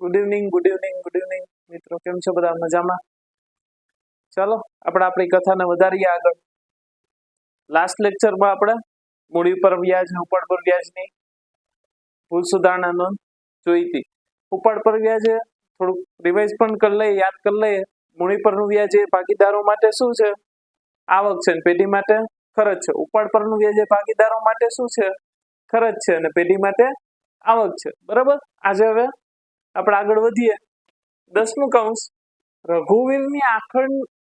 Good evening મિત્રો, કેમ છો બધા? મજામાં? ચાલો આપણે આપણી કથાને વધારીએ આગળ. લાસ્ટ લેક્ચરમાં આપણે મૂડી પર વ્યાજ અને ઉપાડ પર વ્યાજની ભૂલ સુધારણા નોંધ જોઈ હતી. ઉપાડ પર વ્યાજ થોડુંક રિવાઇઝ પણ કરી લઈએ, યાદ કરી લઈએ. મૂડી પરનું વ્યાજ એ ભાગીદારો માટે શું છે? આવક છે, અને પેઢી માટે ખર્ચ છે. ઉપાડ પરનું વ્યાજ એ ભાગીદારો માટે શું છે? ખર્ચ છે, અને પેઢી માટે આવક છે. બરાબર. આજે હવે આપણે આગળ વધીએ. 10મું કૌંસ. રઘુવીરની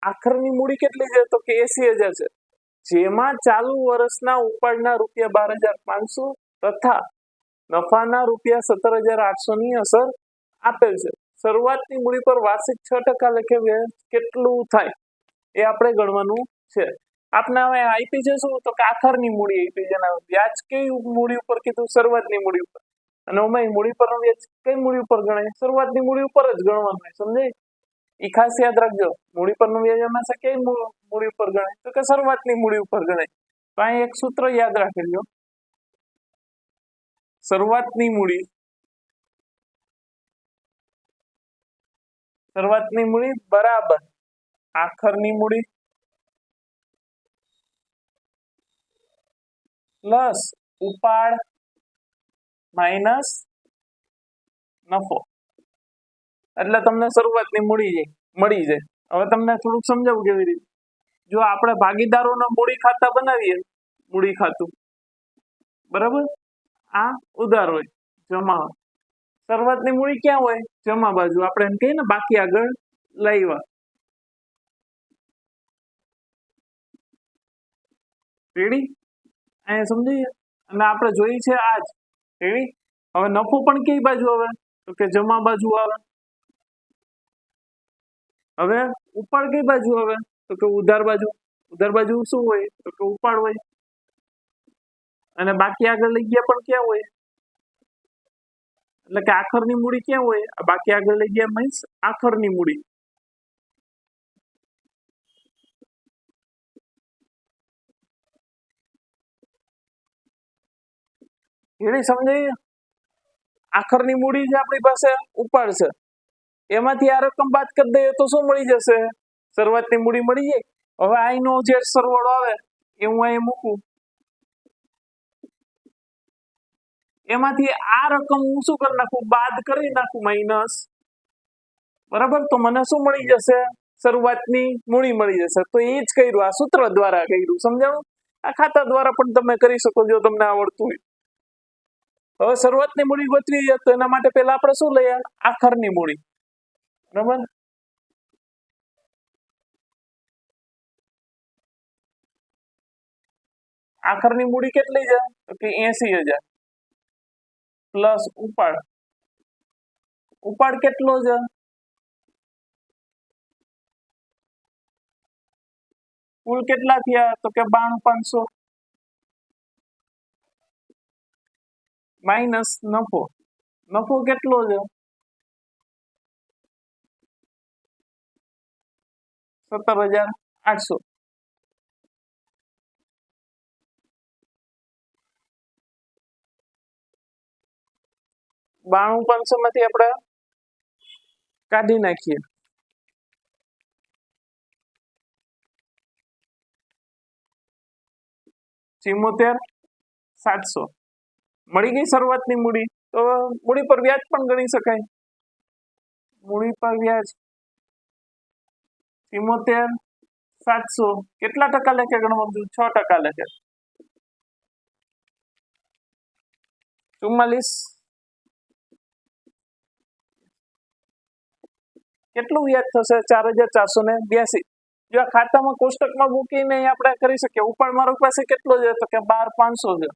આખરની મૂડી કેટલી છે? તો કે 80,000 છે, જેમાં ચાલુ વર્ષના ઉપાડના રૂપિયા 12,500 તથા નફાના રૂપિયા 17,800 ની અસર આપેલ છે. શરૂઆતની મૂડી પર વાર્ષિક 6% લેખે વ્યાજ કેટલું થાય એ આપણે ગણવાનું છે. આપને હવે આપી છે શું? તો કે આખરની મૂડી આપી છે. વ્યાજ કઈ મૂડી ઉપર કીધું? શરૂઆતની મૂડી ઉપર. અને અમારી મૂડી પર વ્યાજ કઈ મૂડી ઉપર ગણાય? શરૂઆતની મૂડી ઉપર જ ગણવાનું. સમજાય? એ ખાસ યાદ રાખજો. મૂડી પરનું વ્યાજ હંમેશા કઈ મૂડી ઉપર ગણાય? તો કે શરૂઆતની મૂડી ઉપર ગણાય. તો અહીં એક સૂત્ર યાદ રાખી લો. શરૂઆતની મૂડી બરાબર આખરની મૂડી પ્લસ ઉપાડ માઇનસ નફો, એટલે તમને શરૂઆતની મૂડી મળી જાય. હવે તમને થોડુંક સમજાવું કેવી રીતે. જો આપણે ભાગીદારોના મૂડી ખાતા બનાવીએ, મૂડી ખાતું બરાબર, આ ઉધાર હોય, જમા હોય. શરૂઆતની મૂડી ક્યાં હોય? જમા બાજુ. આપણે એમ કહીએ ને, બાકી આગળ લાવ્યા. રેડી? અહીંયા સમજી? અને આપણે જોઈ છે આજ. રેડી? હવે નફો પણ કઈ બાજુ આવે? તો કે જમા બાજુ આવે. હવે ઉપાડ કઈ બાજુ આવે? તો કે ઉધાર બાજુ. ઉધાર બાજુ શું હોય? તો કે ઉપાડ હોય. અને બાકી આગળ લઈ ગયા પણ ક્યાં હોય? એટલે કે આખરની મૂડી ક્યાં હોય? બાકી આગળ લઈ ગયા મીન્સ આખરની મૂડી. એની સમજાય? આખરની મૂડી છે આપણી પાસે, ઉપાડ છે. એમાંથી આ રકમ બાદ કરી દઈએ તો શું મળી જશે? શરૂઆતની મૂડી મળી જાય. હવે આનો જે સરવાળો આવે એ હું અહીં મૂકું. એમાંથી આ રકમ હું શું કરી નાખું? બાદ કરી નાખું, માઇનસ. બરાબર. તો મને શું મળી જશે? શરૂઆતની મૂડી મળી જશે. તો એ જ કર્યું, આ સૂત્ર દ્વારા કર્યું. સમજાણું? આ ખાતા દ્વારા પણ તમે કરી શકો જો તમને આવડતું હોય. હવે શરૂઆતની મૂડી ગોતવી છે તો એના માટે પહેલા આપણે શું લઈએ? આખરની મૂડી. બરાબર. આખરની મૂડી કેટલી છે? તો કે 80,000 પ્લસ ઉપાડ. ઉપાડ કેટલો છે? કુલ કેટલા થયા? તો કે 92,500 માઇનસ નફો. નફો કેટલો છે? 17,800. $92,500 માંથી આપણે કાઢી નાખીએ. $74,700 મળી ગઈ શરૂઆતની મૂડી. તો મૂડી પર વ્યાજ પણ ગણી શકાય. મૂડી પર વ્યાજ 74,700 કેટલા ટકા લેખે ગણવાનું? 6% લેખે. 44 કેટલું વ્યાજ થશે? 4,482. જો આ ખાતામાં કોષ્ટકમાં મૂકીને આપણે કરી શકીએ. ઉપાડ મારી પાસે કેટલો છે? તો કે 12,500 છે.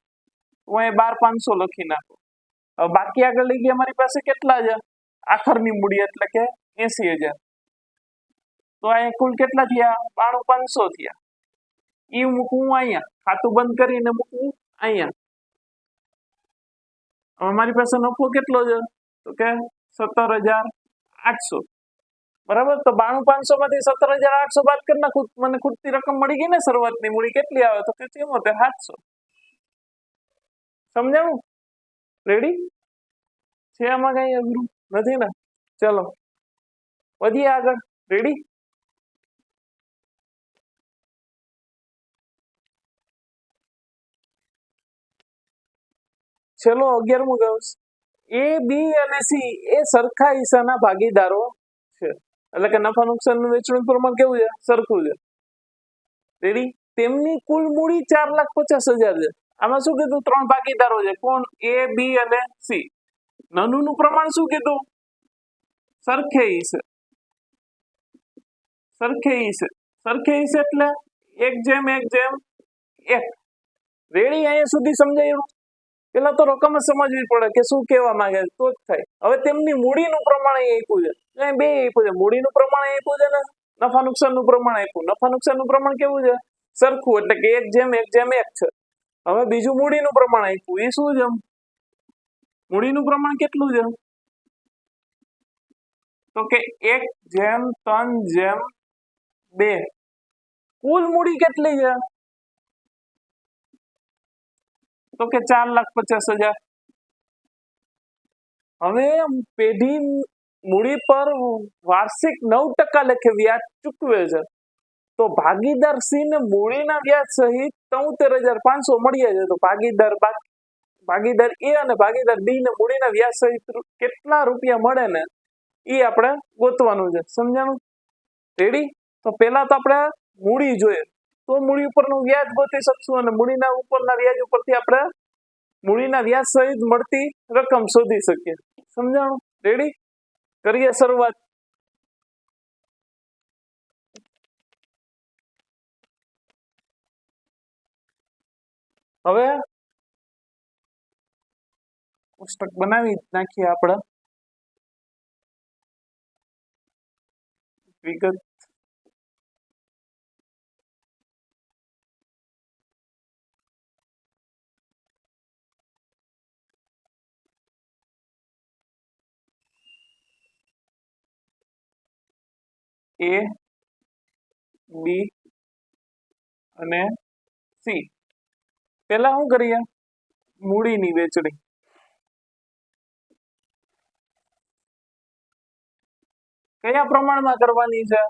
હું અહીં 12,500 લખી નાખું. હવે બાકી આગળ લઈ ગયા મારી પાસે કેટલા છે? આખરની મૂડી એટલે કે 80,000. તો અહીંયા કુલ કેટલા થયા? 92,500 થયા. એ મૂકવું અહીંયા, ખાતું બંધ કરીને મૂકવું અહીંયા. હવે મારી પાસે નફો કેટલો છે? તો કે 17,800. બરાબર. તો 92,500 માંથી 17,800 બાદ કરી નાખું, મને ખૂટતી રકમ મળી ગઈ ને. શરૂઆતની મૂડી કેટલી આવે? તો કે 74,700. સમજાણું? રેડી છે? આમાં કઈ અઘરું નથી ને? ચલો વધીએ આગળ. રેડી? ચલો 11મું કહું. એ બી અને સી એ સરખા હિસ્સાના ભાગીદારો છે, એટલે કે નફા નુકસાનનું વેચવાનું પ્રમાણ કેવું છે? સરખું છે. રેડી? તેમની કુલ મૂડી 4,50,000 છે. આમાં શું કીધું? 3 ભાગીદારો છે. કોણ? એ બી અને સી. નાનું પ્રમાણ શું કીધું? સરખે હિસ્સે. સરખે હિસ્સે. સરખે હિસ્સે એટલે 1:1:1. રેડી? અહીંયા સુધી સમજાયું? પેલા તો રકમ સમજવી પડે કે શું કહેવા માંગે છે, તો જ થાય. હવે તેમની મૂડીનું પ્રમાણ અહીં આપ્યું છે, બે આપ્યું છે. મૂડીનું પ્રમાણ અહીં આપ્યું છે ને નફા નુકસાનનું પ્રમાણ આપ્યું. નફા નુકસાનનું પ્રમાણ કેવું છે? સરખું, એટલે કે 1:1:1 છે. હવે બીજું મૂડીનું પ્રમાણ આપ્યું, એ શું છે? મૂડીનું પ્રમાણ કેટલું છે? તો કે 1:3:2. કુલ મૂડી કેટલી છે? તો કે 4,50,000. હવે પેઢી મૂડી પર વાર્ષિક 9% લેખે વ્યાજ ચૂકવે છે, તો ભાગીદાર સી ને મૂડીના વ્યાજ સહિત 73,500 મળ્યા છે. તો ભાગીદાર એ અને ભાગીદાર બી ને મૂડીના વ્યાજ સહિત કેટલા રૂપિયા મળે ને એ આપણે ગોતવાનું છે. સમજાણું? રેડી? તો પેલા તો આપણે મૂડી જોઈએ, તો મૂડી ઉપરનું વ્યાજ ગોતી શકશું, અને મૂડીના ઉપરના વ્યાજ ઉપરથી આપણે મૂડીના વ્યાજ સહિત મળતી રકમ શોધી શકીએ. સમજાણું? રેડી? કરીએ શરૂઆત. હવે કોષ્ટક બનાવી નાખીએ આપણે. વિગત એ બી અને સી. પેલા શું કરીએ? મૂડીની વેચણી. કયા પ્રમાણમાં કરવાની છે?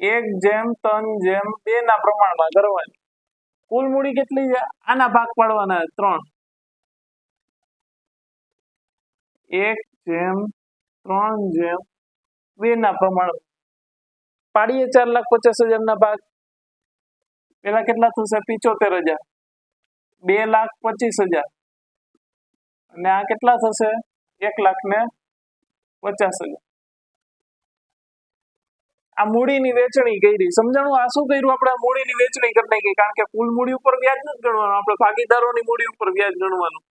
1:3:2 ના પ્રમાણમાં કરવાની. કુલ મૂડી કેટલી છે? આના ભાગ પાડવાના 3. 1:3:2 ના પ્રમાણ પાડીએ. 4,50,000 ના ભાગ. પેલા કેટલા થશે? 75,000. 2,25,000. અને આ કેટલા થશે? 1,50,000. આ મૂડીની વેચણી કરી. સમજાણું? આ શું કર્યું? આપણે મૂડીની વેચણી કરી નાખી, કારણ કે કુલ મૂડી ઉપર વ્યાજ નથી ગણવાનું, આપણે ભાગીદારોની મૂડી ઉપર વ્યાજ ગણવાનું.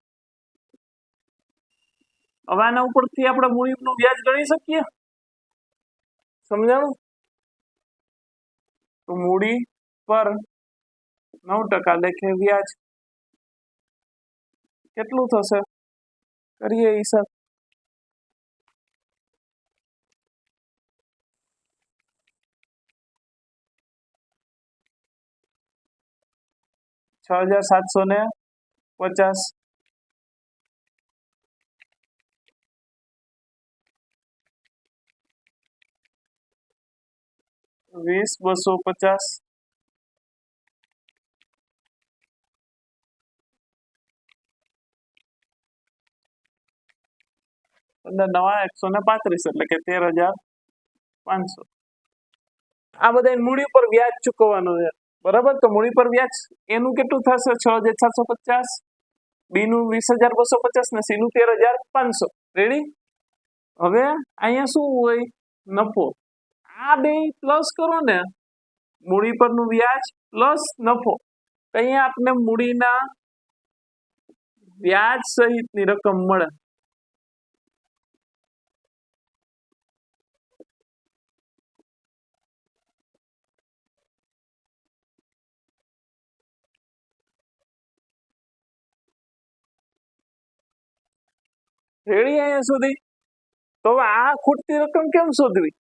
હવે આના ઉપરથી આપણે મૂડીનું વ્યાજ ગણી શકીએ. સમજાણું? તો મૂડી પર 9% લેખે વ્યાજ કેટલું થશે? કરીએ હિસાબ. 6,750. 20,250. અંદર નવા 135, એટલે કે 13,500. આ બધા મૂડી પર વ્યાજ ચૂકવવાનું છે. બરાબર? તો મૂડી પર વ્યાજ એનું કેટલું થશે? 6,750. બી નું 20,250 ને સી નું 13,500. રેડી? હવે અહીંયા શું હોય? નફો. આ બે પ્લસ કરો ને, મૂડી પરનું વ્યાજ પ્લસ નફો. અહીંયા આપણે મૂડીના વ્યાજ સહિતની રકમ મળે. રેડી? અહીંયા સુધી. તો હવે આ ખૂટતી રકમ કેમ શોધવી?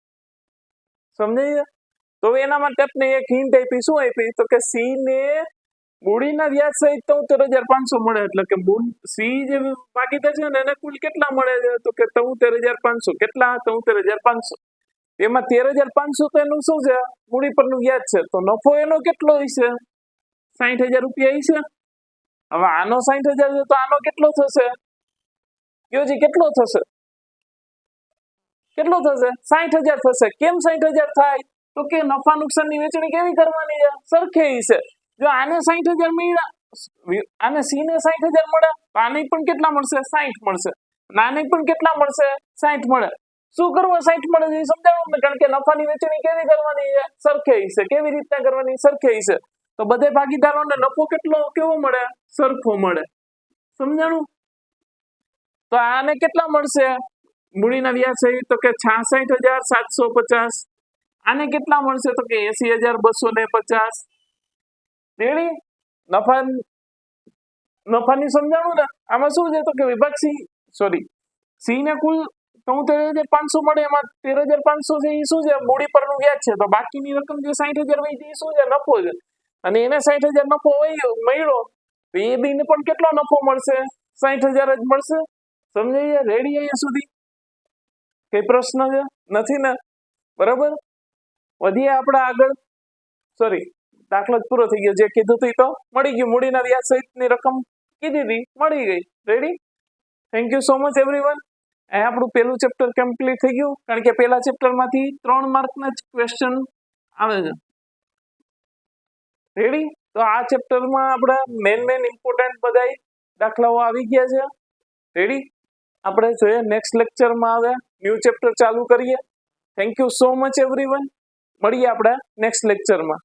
સમજાય? તો એના માટે આપણે એક હિન્ટ આપી. શું આપી? તો કે સી ને મૂડીના વ્યાજ સહિત 73,500 મળે એટલે કે સી જે ભાગીદાર છે ને એને કુલ કેટલા મળે છે તો કે 73,500 કેટલા 73,500 એમાં 13,500 તો એનું શું છે મૂડી પરનું વ્યાજ છે તો નફો એનો કેટલો હશે 60,000 રૂપિયા હશે હવે આનો 60,000 છે તો આનો કેટલો થશે કયોજી કેટલો થશે 60,000 થશે કેમ 60,000 થાય તો કે નફા નુકસાનની વહેંચણી કેવી કરવાની છે સરખે હશે જો આને 60,000 મળ્યા આને સી ને 60,000 મળે તો આને પણ કેટલા મળશે 60 મળશે આને પણ કેટલા મળશે 60 મળે શું કરવું 60 મળે છે સમજાવું ને કારણ કે નફાની વહેંચણી કેવી કરવાની છે સરખે હશે કેવી રીતના કરવાની સરખે હશે તો બધે ભાગીદારોને નફો કેવો મળે સરખો મળે સમજાણું તો આને કેટલા મળશે મૂડીના વ્યાજ સહિત તો કે 66,750 આને કેટલા મળશે તો કે 80,250 રેડી નફાની સમજાણું ને આમાં શું છે તો કે વિભાગ સી ને કુલ 73,500 મળે એમાં 13,500 છે એ શું છે મૂડી પરનું વ્યાજ છે તો બાકીની રકમ જે 60,000 વહી એ શું છે નફો છે અને એને 60,000 નફો મળ્યો તો એ બી ને પણ કેટલો નફો મળશે 60,000 જ મળશે સમજાય રેડી અહીંયા સુધી કઈ પ્રશ્ન છે નથી ને બરાબર વધીએ આપણે આગળ દાખલો જ પૂરો થઈ ગયો જે કીધું હતું તો મળી ગયું મૂડીના વ્યાજ સહિતની રકમ કીધી હતી મળી ગઈ ready thank you so much everyone અહીંયા આપણું પહેલું ચેપ્ટર કમ્પ્લીટ થઈ ગયું કારણ કે પહેલા ચેપ્ટરમાંથી 3 માર્કના જ ક્વેશ્ચન આવે છે રેડી તો આ ચેપ્ટરમાં આપણા મેન ઇમ્પોર્ટન્ટ બધા દાખલાઓ આવી ગયા છે રેડી આપણે જોઈએ નેક્સ્ટ લેક્ચરમાં આવે ન્યૂ ચેપ્ટર ચાલુ કરીએ thank you so much everyone મળીએ આપણે નેક્સ્ટ લેક્ચરમાં